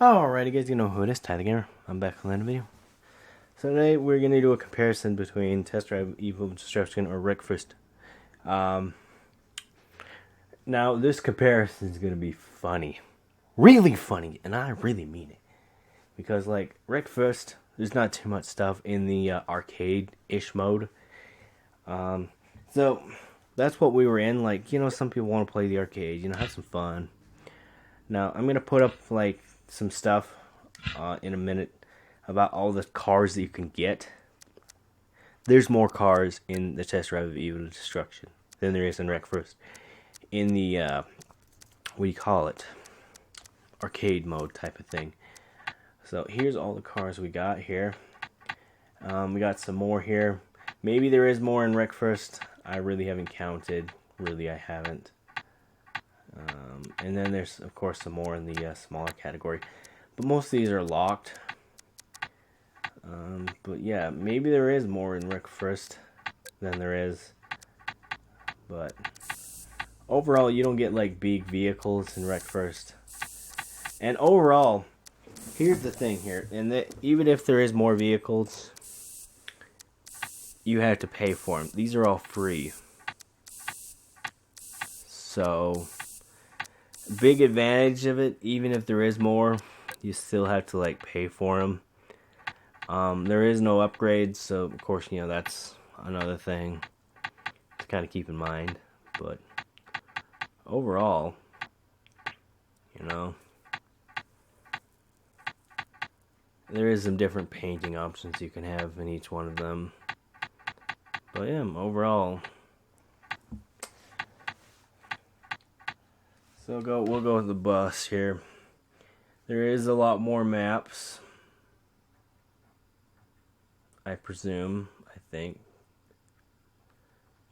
Alrighty guys, you know who it is, Tyler Gamer. I'm back with another video. So today we're going to do a comparison between Test Drive Evil Destruction or Wreckfest. Now this comparison is going to be funny. Really funny, and I really mean it. Because like Wreckfest, there's not too much stuff in the arcade-ish mode. So that's what we were in. Like, you know, some people want to play the arcade, you know, have some fun. Now I'm going to put up like some stuff in a minute about all the cars that you can get. There's more cars in the Test Drive of Evil Destruction than there is in Wreckfest. In the what do you call it, arcade mode type of thing. So here's all the cars we got here. We got some more here. Maybe there is more in Wreckfest. I really haven't counted. Really, I haven't. And then there's, of course, some more in the smaller category. But most of these are locked. But yeah, maybe there is more in Wreckfest than there is. But overall, you don't get like big vehicles in Wreckfest. And overall, here's the thing here. And that even if there is more vehicles, you have to pay for them. These are all free. So big advantage of it, even if there is more, you still have to like pay for them. There is no upgrades, so of course, you know, that's another thing to kind of keep in mind. But overall, you know, there is some different painting options you can have in each one of them. But yeah, overall, so we'll go with the bus here. There is a lot more maps, I presume. I think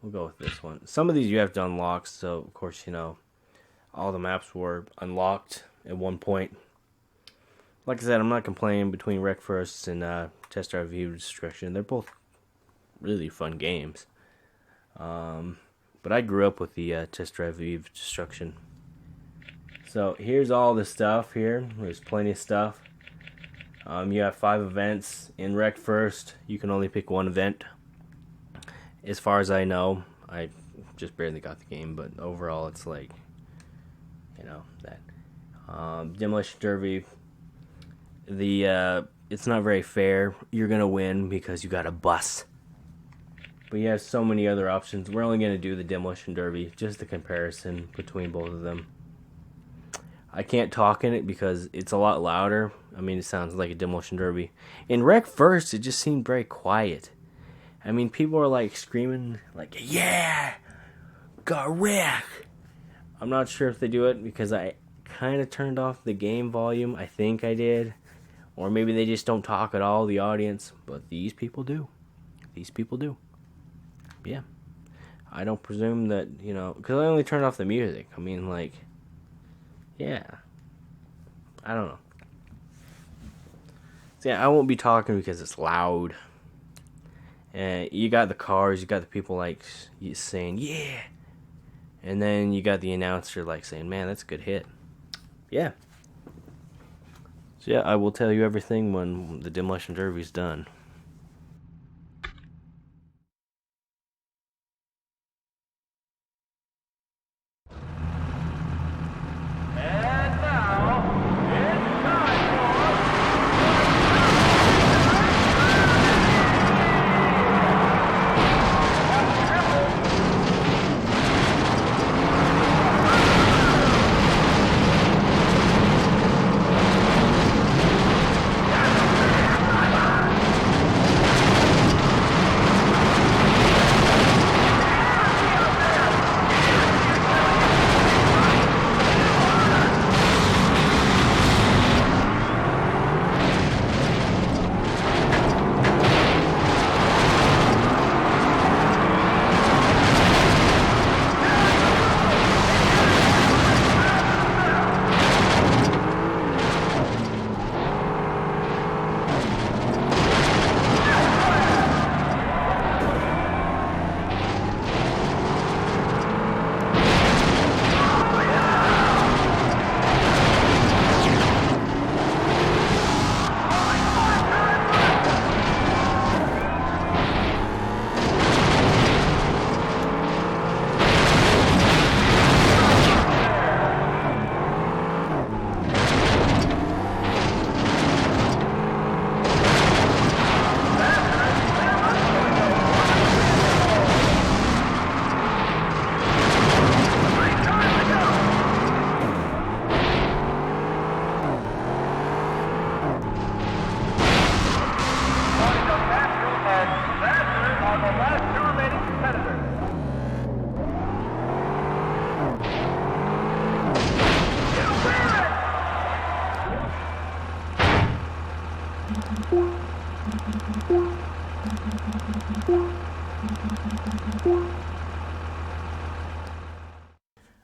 we'll go with this one. Some of these you have to unlock, so of course, you know, all the maps were unlocked at one point. Like I said, I'm not complaining between Wreckfest and Test Drive Evil Destruction. They're both really fun games. But I grew up with the Test Drive Evil Destruction. So here's all the stuff here. There's plenty of stuff. You have 5 events. In Wreckfest, you can only pick one event. As far as I know, I just barely got the game, but overall it's like, you know, that. Demolition Derby, it's not very fair. You're gonna win because you got a bus. But you have so many other options. We're only gonna do the Demolition Derby, just the comparison between both of them. I can't talk in it because it's a lot louder. I mean, it sounds like a Demolition Derby. In Wreckfest, it just seemed very quiet. I mean, people are like screaming, like, yeah, got wreck. I'm not sure if they do it because I kind of turned off the game volume. I think I did. Or maybe they just don't talk at all, the audience. But these people do. These people do. Yeah. I don't presume that, you know, because I only turned off the music. I mean, like, yeah. I don't know. So yeah, I won't be talking because it's loud. And you got the cars, you got the people like saying, yeah. And then you got the announcer like saying, man, that's a good hit. Yeah. So yeah, I will tell you everything when the Demolition Derby's done.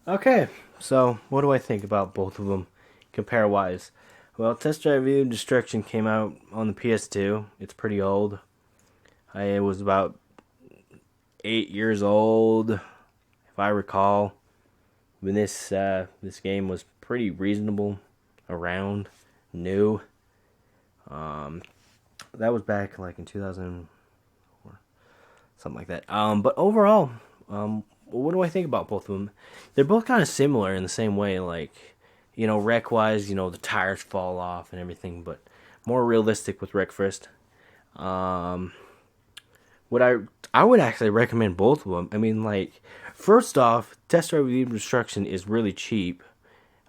Okay, so what do I think about both of them, compare-wise? Well, Test Drive View Destruction came out on the PS2. It's pretty old. I was about 8 years old, if I recall, when this game was pretty reasonable, around, new. That was back like in 2004, something like that. But overall, what do I think about both of them? They're both kind of similar in the same way, like, wreck-wise, the tires fall off and everything, but more realistic with Wreckfest. What I would actually recommend both of them. I mean, like, first off, Test Drive View Destruction is really cheap.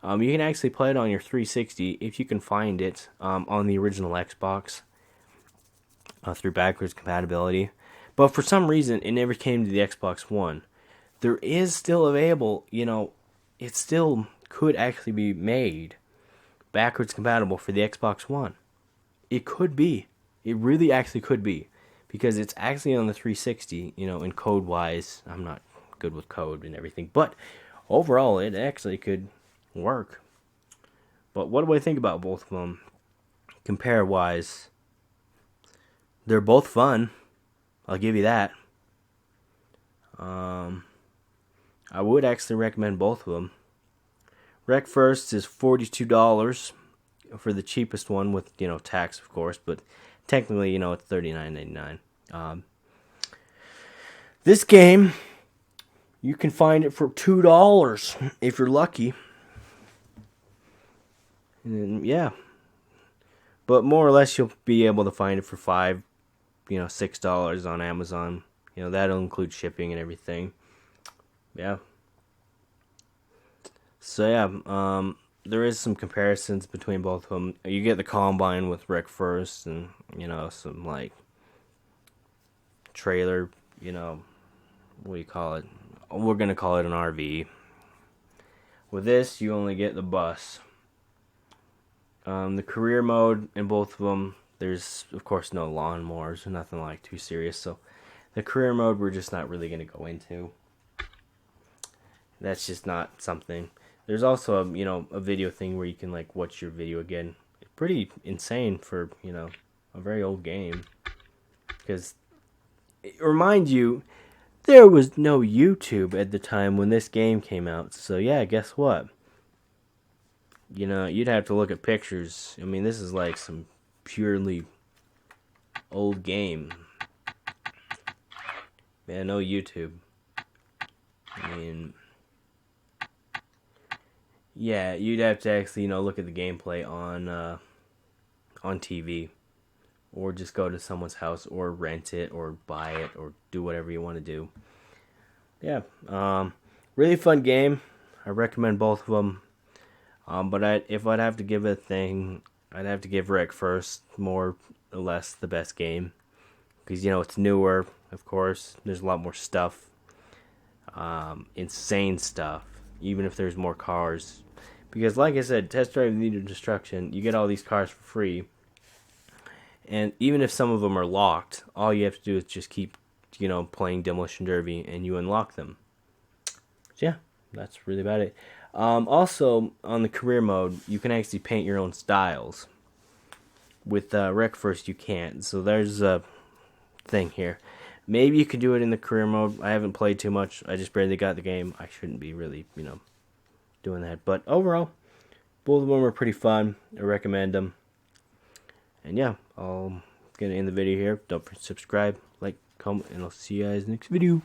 You can actually play it on your 360 if you can find it on the original Xbox through backwards compatibility. But for some reason, it never came to the Xbox One. There is still available, it still could actually be made backwards compatible for the Xbox One. It could be. It really actually could be. Because it's actually on the 360, in code-wise. I'm not good with code and everything. But overall, it actually could work. But what do I think about both of them? Compare-wise, they're both fun. I'll give you that. I would actually recommend both of them. Wreckfest is $42 for the cheapest one with, tax, of course, but technically, it's $39.99. This game, you can find it for $2 if you're lucky. And yeah. But more or less, you'll be able to find it for $5, $6 on Amazon. That'll include shipping and everything. Yeah. So yeah, there is some comparisons between both of them. You get the Combine with Wreckfest and, some, like, trailer, what do you call it? We're going to call it an RV. With this, you only get the bus. The career mode in both of them, there's, of course, no lawnmowers or nothing like too serious, so the career mode we're just not really going to go into. That's just not something. There's also a video thing where you can, like, watch your video again. It's pretty insane for, a very old game. Because, remind you, there was no YouTube at the time when this game came out. So, yeah, guess what? You'd have to look at pictures. I mean, this is like some purely old game. Man, no YouTube. I mean, yeah, you'd have to actually, look at the gameplay on TV, or just go to someone's house, or rent it, or buy it, or do whatever you want to do. Yeah, really fun game. I recommend both of them. But if I'd have to give it a thing, I'd have to give Wreckfest more or less the best game. Because, it's newer, of course. There's a lot more stuff. Insane stuff. Even if there's more cars. Because, like I said, Test Drive View Destruction, you get all these cars for free. And even if some of them are locked, all you have to do is just keep, playing Demolition Derby, and you unlock them. So, yeah, that's really about it. Also, on the career mode, you can actually paint your own styles. With Wreckfest, you can't. So there's a thing here. Maybe you could do it in the career mode. I haven't played too much. I just barely got the game. I shouldn't be really, doing that. But overall, both of them are pretty fun. I recommend them. And yeah, I'll get to end the video here. Don't forget to subscribe, like, comment, and I'll see you guys next video.